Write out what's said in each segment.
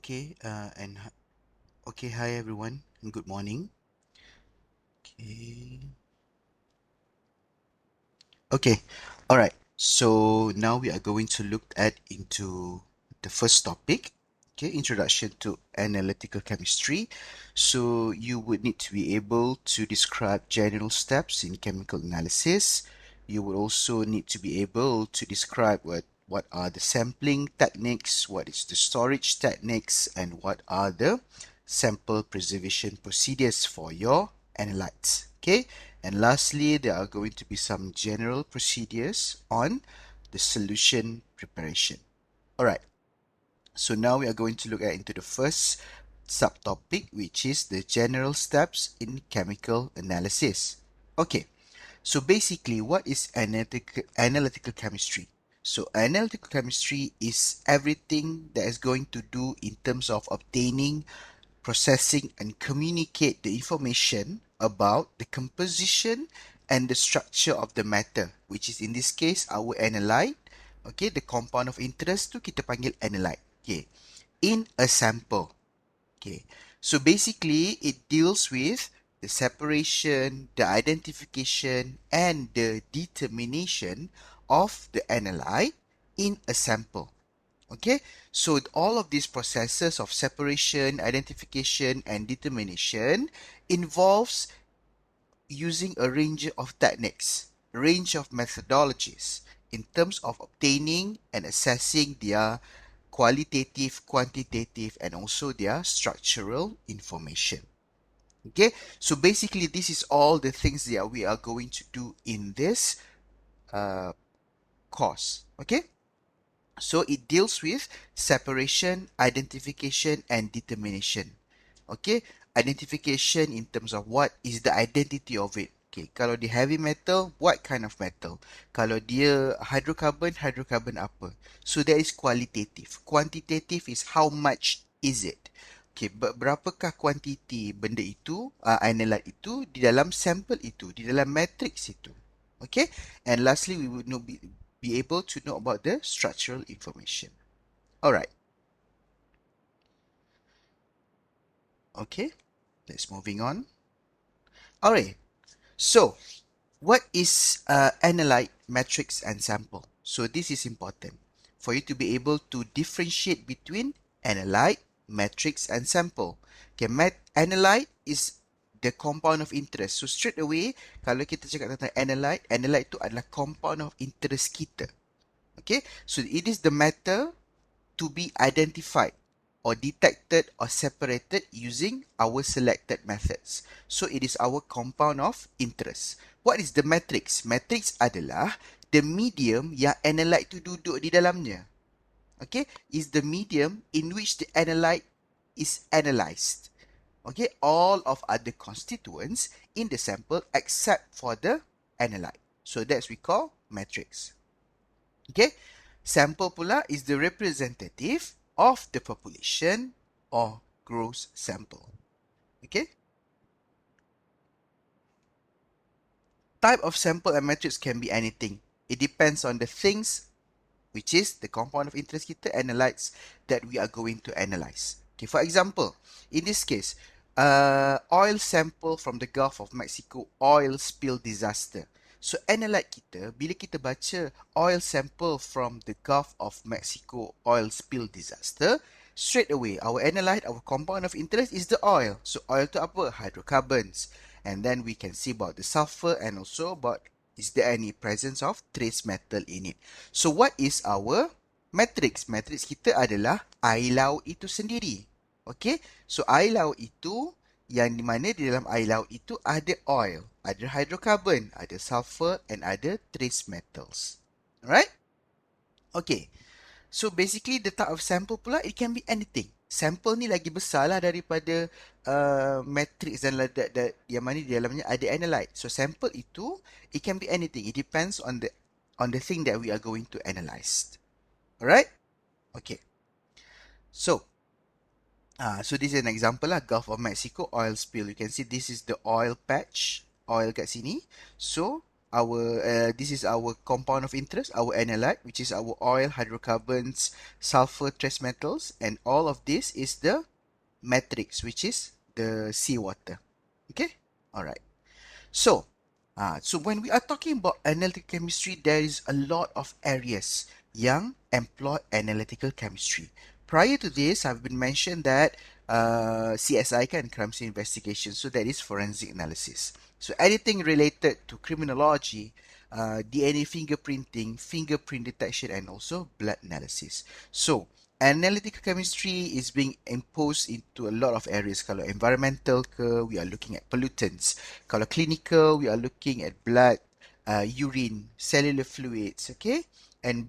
Okay, okay, hi everyone, and good morning. Okay, okay, all right. So now we are going to look at into the first topic. Okay, introduction to analytical chemistry. So you would need to be able to describe general steps in chemical analysis. You would also need to be able to describe what are the sampling techniques, what is the storage techniques, and what are the sample preservation procedures for your analytes. Okay, and lastly, there are going to be some general procedures on the solution preparation. All right. So now we are going to look at into the first subtopic, which is the general steps in chemical analysis. Okay. So basically, what is analytical chemistry? So analytical chemistry is everything that is going to do in terms of obtaining, processing, and communicate the information about the composition and the structure of the matter, which is in this case our analyte. Okay, the compound of interest tu kita panggil analyte. Okay, in a sample. Okay, so basically it deals with the separation, the identification, and the determination of the analyte in a sample. Okay, so all of these processes of separation, identification, and determination involves using a range of techniques, range of methodologies in terms of obtaining and assessing their qualitative, quantitative, and also their structural information. Okay, so basically this is all the things that we are going to do in this course. Okay, so it deals with separation, identification, and determination. Okay, identification in terms of what is the identity of it. Okay, kalau dia heavy metal, what kind of metal? Kalau dia hydrocarbon, hydrocarbon apa? So that is qualitative. Quantitative is how much is it? Okay, berapakah kuantiti benda itu, analyte itu di dalam sampel itu, di dalam matrix itu. Okay, and lastly, we would be able to know about the structural information. Alright, okay, let's moving on. Alright, so what is analyte, matrix, and sample? So this is important for you to be able to differentiate between analyte, matrix, and sample. Okay, analyte is the compound of interest. So straight away, kalau kita cakap tentang analyte, analyte itu adalah compound of interest kita. Okay, so it is the matter to be identified or detected or separated using our selected methods. So it is our compound of interest. What is the matrix? Matrix adalah the medium yang analyte tu duduk di dalamnya. Okay, is the medium in which the analyte is analyzed. Okay, all of other constituents in the sample except for the analyte. So that's we call matrix. Okay, sample pula is the representative of the population or gross sample. Okay, type of sample and matrix can be anything. It depends on the things, which is the compound of interest kita, analytes that we are going to analyze. Okay, for example, in this case, oil sample from the Gulf of Mexico oil spill disaster. So analyte kita, bila kita baca oil sample from the Gulf of Mexico oil spill disaster, straight away our analyte, our compound of interest is the oil. So oil tu apa? Hydrocarbons. And then we can see about the sulfur and also about is there any presence of trace metal in it. So what is our matrix? Matrix kita adalah air laut itu sendiri. Okay, so air laut itu yang di mana di dalam air laut itu ada oil, ada hydrocarbon, ada sulfur, and ada trace metals. Alright? Okay, so basically the type of sample pula, it can be anything. Sample ni lagi besar lah daripada matrix dan yang mana di dalamnya ada analyte. So sample itu, it can be anything. It depends on the thing that we are going to analyze. Alright? Okay. So this is an example lah, Gulf of Mexico oil spill. You can see this is the oil patch, oil kat sini. So this is our compound of interest, our analyte, which is our oil, hydrocarbons, sulfur, trace metals, and all of this is the matrix, which is the seawater. Okay, all right. So when we are talking about analytical chemistry, there is a lot of areas yang employ analytical chemistry. Prior to this, I've been mentioned that CSI kan, crime scene investigation, so that is forensic analysis. So anything related to criminology, DNA fingerprinting, fingerprint detection, and also blood analysis. So analytical chemistry is being imposed into a lot of areas. Kalau environmental ke, we are looking at pollutants. Kalau clinical, we are looking at blood, urine, cellular fluids, okay? And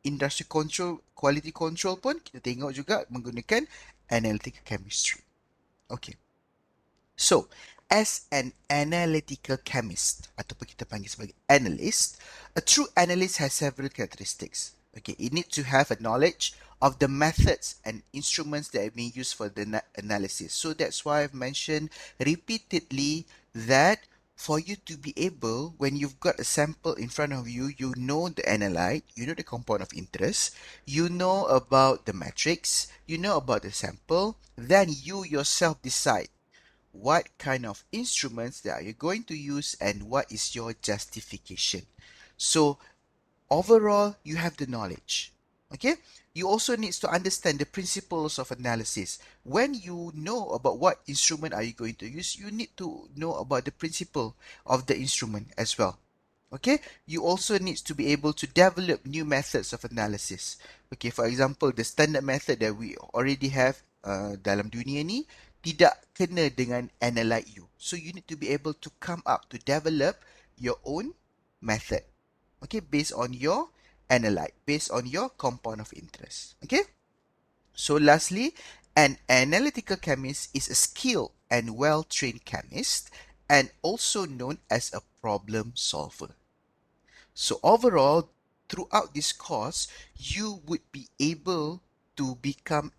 industry control, quality control pun kita tengok juga menggunakan analytical chemistry. Okay. So, as an analytical chemist, ataupun kita panggil sebagai analyst, a true analyst has several characteristics. Okay, it needs to have a knowledge of the methods and instruments that are being used for the analysis. So that's why I've mentioned repeatedly that for you to be able, when you've got a sample in front of you, you know the analyte, you know the compound of interest, you know about the matrix, you know about the sample, then you yourself decide what kind of instruments that you're going to use and what is your justification. So overall, you have the knowledge. Okay, you also need to understand the principles of analysis. When you know about what instrument are you going to use, you need to know about the principle of the instrument as well. Okay, you also need to be able to develop new methods of analysis. Okay, for example, the standard method that we already have dalam dunia ni tidak kena dengan analyte you. So you need to be able to come up to develop your own method. Okay, based on your analyte, based on your compound of interest. Okay, so lastly, an analytical chemist is a skilled and well-trained chemist and also known as a problem solver. So overall, throughout this course, you would be able to become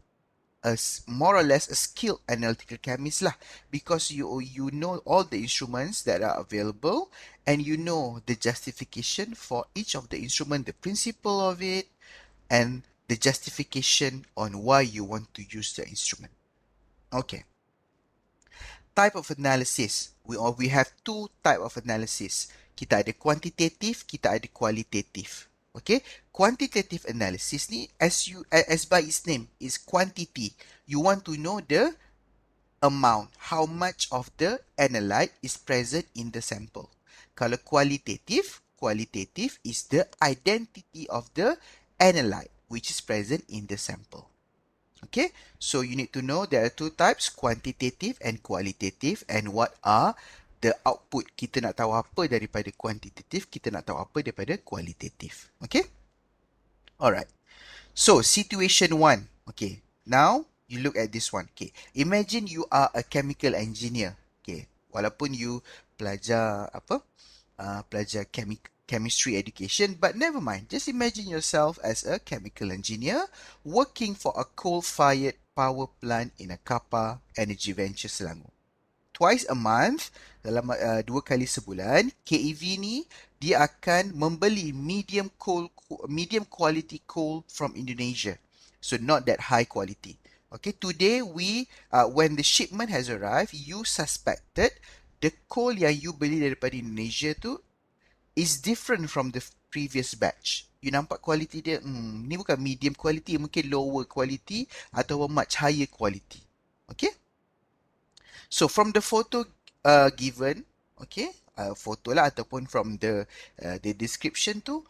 more or less a skilled analytical chemist lah, because you know all the instruments that are available and you know the justification for each of the instrument, the principle of it, and the justification on why you want to use the instrument. Okay. Type of analysis. We have two type of analysis. Kita ada quantitative, kita ada qualitative. Okay, quantitative analysis ni, as by its name, is quantity. You want to know the amount, how much of the analyte is present in the sample. Kalau qualitative is the identity of the analyte which is present in the sample. Okay, so you need to know there are two types, quantitative and qualitative, and what are the output. Kita nak tahu apa daripada quantitative, kita nak tahu apa daripada qualitative. Okay, alright. So situation 1. Okay, now you look at this one. Okay, imagine you are a chemical engineer. Okay, walaupun you pelajar pelajar chemistry education, but never mind. Just imagine yourself as a chemical engineer working for a coal-fired power plant in a Kapar Energy Venture Selangor. Twice a month, dalam 2 kali sebulan, KEV ni dia akan membeli medium quality coal from Indonesia. So not that high quality. Okay, today when the shipment has arrived, you suspected the coal yang you beli daripada Indonesia tu is different from the previous batch. You nampak quality dia, ni bukan medium quality, mungkin lower quality atau much higher quality. Okay? So from the photo given, okay, photo lah ataupun from the description tu,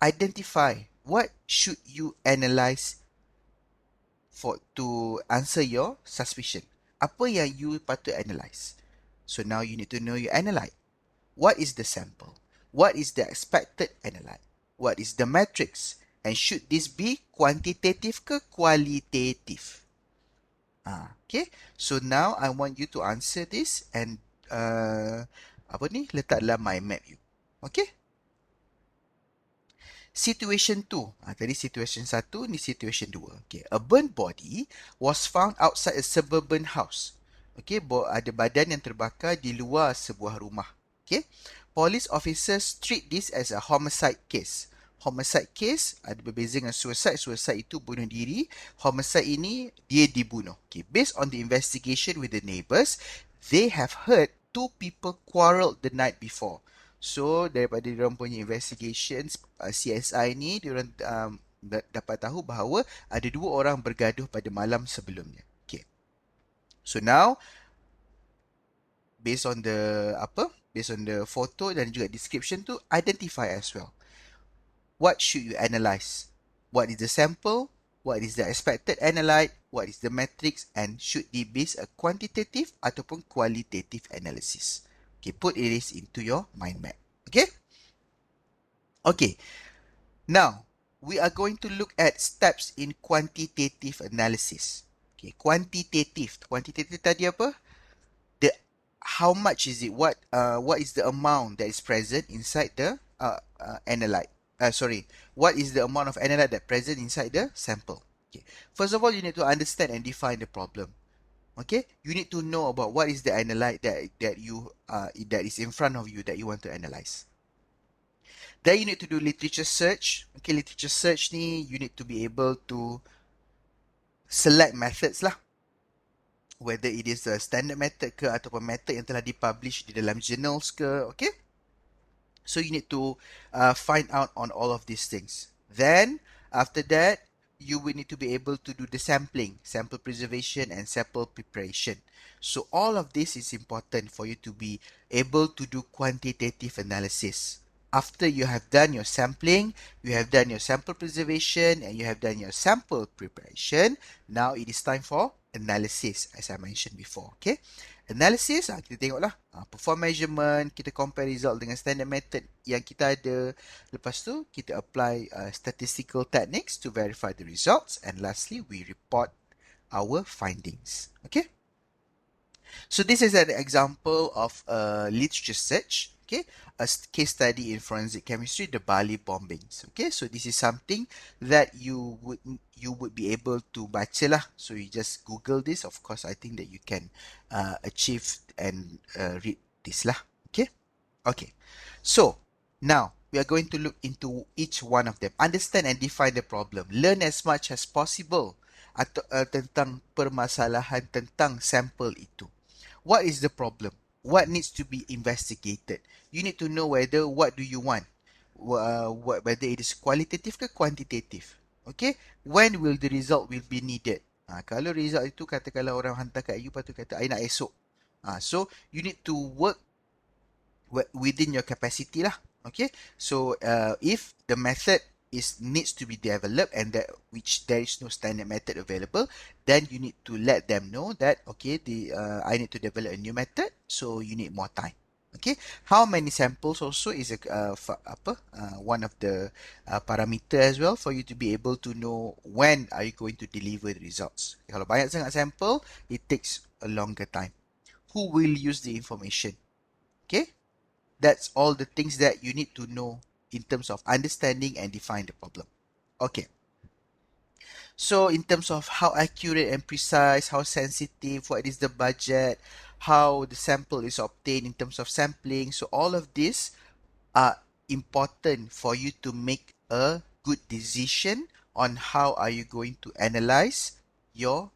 identify what should you analyze to answer your suspicion. Apa yang you patut analyze? So now you need to know your analyte. What is the sample? What is the expected analyte? What is the matrix? And should this be quantitative ke qualitative? Okay, so now I want you to answer this and letak dalam mind map you. Okay? Situation 2. Tadi situation 1, ni situation 2. Okay, a burnt body was found outside a suburban house. Okay, ada badan yang terbakar di luar sebuah rumah. Okay, police officers treat this as a homicide case. Homicide case ada berbeza dengan suicide. Suicide itu bunuh diri. Homicide ini dia dibunuh. Okay. Based on the investigation with the neighbours, they have heard two people quarreled the night before. So daripada diorang punya investigations, CSI ni diorang dapat tahu bahawa ada dua orang bergaduh pada malam sebelumnya. Okay. So now based on the photo dan juga description tu, identify as well. What should you analyze? What is the sample? What is the expected analyte? What is the matrix? And should they base a quantitative ataupun qualitative analysis? Okay, put it into your mind map. Okay? Okay. Now, we are going to look at steps in quantitative analysis. Okay, quantitative. Quantitative tadi apa? How much is it? What is the amount that is present inside the analyte? What is the amount of analyte that present inside the sample? Okay. First of all, you need to understand and define the problem. Okay, you need to know about what is the analyte that is in front of you that you want to analyze. Then you need to do literature search. Okay, literature search ni you need to be able to select methods lah. Whether it is a standard method ke ataupun method yang telah dipublish di dalam journals ke, okay? So you need to find out on all of these things. Then, after that, you will need to be able to do the sampling, sample preservation and sample preparation. So all of this is important for you to be able to do quantitative analysis. After you have done your sampling, you have done your sample preservation, and you have done your sample preparation, now it is time for analysis, as I mentioned before. Okay, analysis, kita tengoklah perform measurement, kita compare result dengan standard method yang kita ada. Lepas tu, kita apply statistical techniques to verify the results, and lastly, we report our findings. Okay, so this is an example of a literature search. Okay, a case study in forensic chemistry, the Bali bombings. Okay, so this is something that you would be able to baca lah. So you just Google this. Of course, I think that you can achieve and read this lah. Okay, okay. So now we are going to look into each one of them. Understand and define the problem. Learn as much as possible tentang permasalahan tentang sampel itu. What is the problem? What needs to be investigated? You need to know whether what do you want, whether it is qualitative ke quantitative. Okay, when will the result will be needed? Kalau result itu katakanlah orang hantar kat you, lepas tu kata I nak esok. So you need to work within your capacity lah. Okay, so if the method needs to be developed and that which there is no standard method available, then you need to let them know that okay, I need to develop a new method, so you need more time. Okay, how many samples also is one of the parameter as well for you to be able to know when are you going to deliver the results. Kalau banyak sangat sample, it takes a longer time. Who will use the information? Okay, that's all the things that you need to know in terms of understanding and define the problem. Okay. So in terms of how accurate and precise, how sensitive, what is the budget, how the sample is obtained in terms of sampling. So all of this are important for you to make a good decision on how are you going to analyze your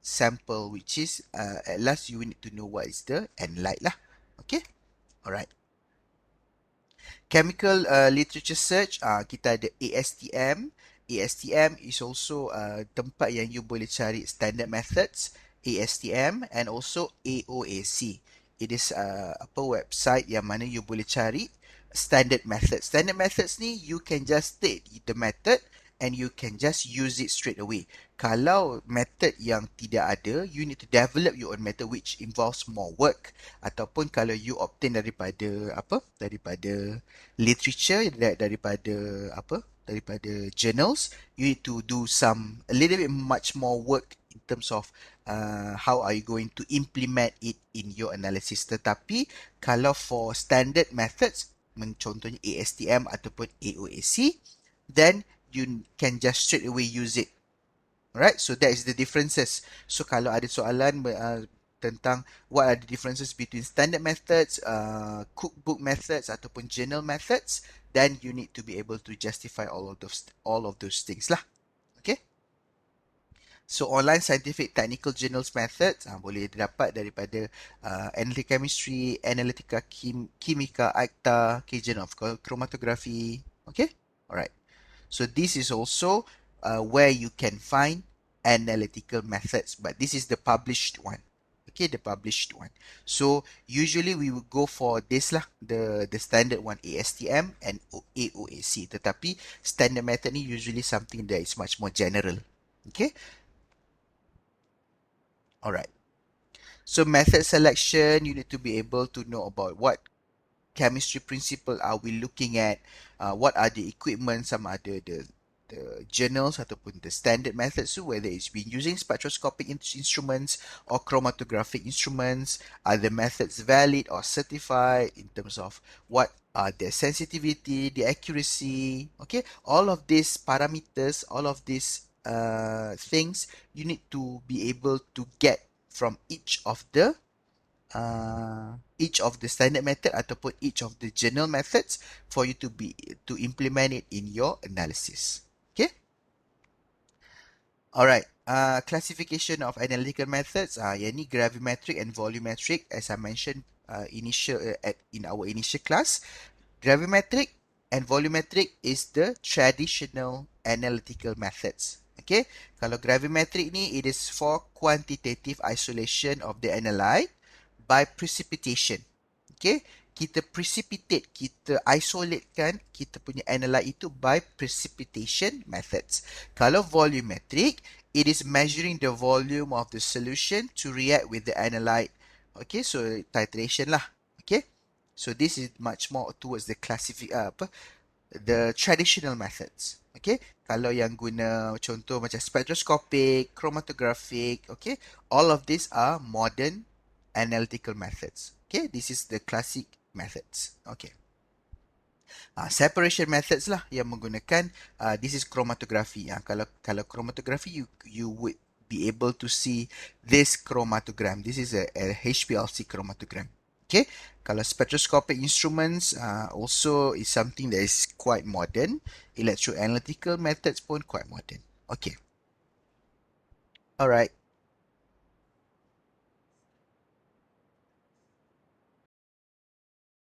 sample, which is at last you need to know what is the analyte lah. Okay. Alright. Chemical literature search, kita ada ASTM. ASTM is also tempat yang you boleh cari standard methods, ASTM, and also AOAC. It is website yang mana you boleh cari standard methods. Standard methods ni you can just take the method and you can just use it straight away. Kalau method yang tidak ada, you need to develop your own method which involves more work. Ataupun kalau you obtain daripada literature, daripada journals, you need to do a little bit much more work in terms of how are you going to implement it in your analysis. Tetapi kalau for standard methods, contohnya ASTM ataupun AOAC, then you can just straight away use it. Alright, so that is the differences. So kalau ada soalan tentang what are the differences between standard methods, cookbook methods ataupun journal methods, then you need to be able to justify all of those things lah. Okay. So online scientific technical journals methods boleh didapat daripada Analytical Chemistry, Analytica Chimica, ACTA, Journal of Chromatography. Okay, alright. So this is also where you can find analytical methods, but this is the published one. Okay, the published one. So usually we will go for this lah, the standard one, ASTM and AOAC. Tetapi standard method ni usually something that is much more general. Okay, alright. So method selection, you need to be able to know about what chemistry principle are we looking at, what are the equipment, some are the journals ataupun the standard methods, so whether it's been using spectroscopic instruments or chromatographic instruments, are the methods valid or certified in terms of what are their sensitivity, the accuracy, okay, all of these parameters, all of these things you need to be able to get from each of the standard method ataupun each of the journal methods for you to implement it in your analysis. Okay. Alright. Classification of analytical methods. Yang ni gravimetric and volumetric, as I mentioned in our initial class. Gravimetric and volumetric is the traditional analytical methods. Okay. Kalau gravimetric ni, it is for quantitative isolation of the analyte by precipitation. Okay, kita precipitate, kita isolatekan kita punya analyte itu by precipitation methods. Kalau volumetric, it is measuring the volume of the solution to react with the analyte. Okay, so titration lah. Okay, so this is much more towards the the traditional methods. Okay, kalau yang guna contoh macam spectroscopic, chromatographic, okay, all of these are modern analytical methods. Okay, this is the classic methods. Okay. Separation methods lah yang menggunakan this is chromatography. Kalau chromatography, you would be able to see this chromatogram. This is a HPLC chromatogram. Okay. Kalau spectroscopic instruments also is something that is quite modern. Electroanalytical methods pun quite modern. Okay. Alright.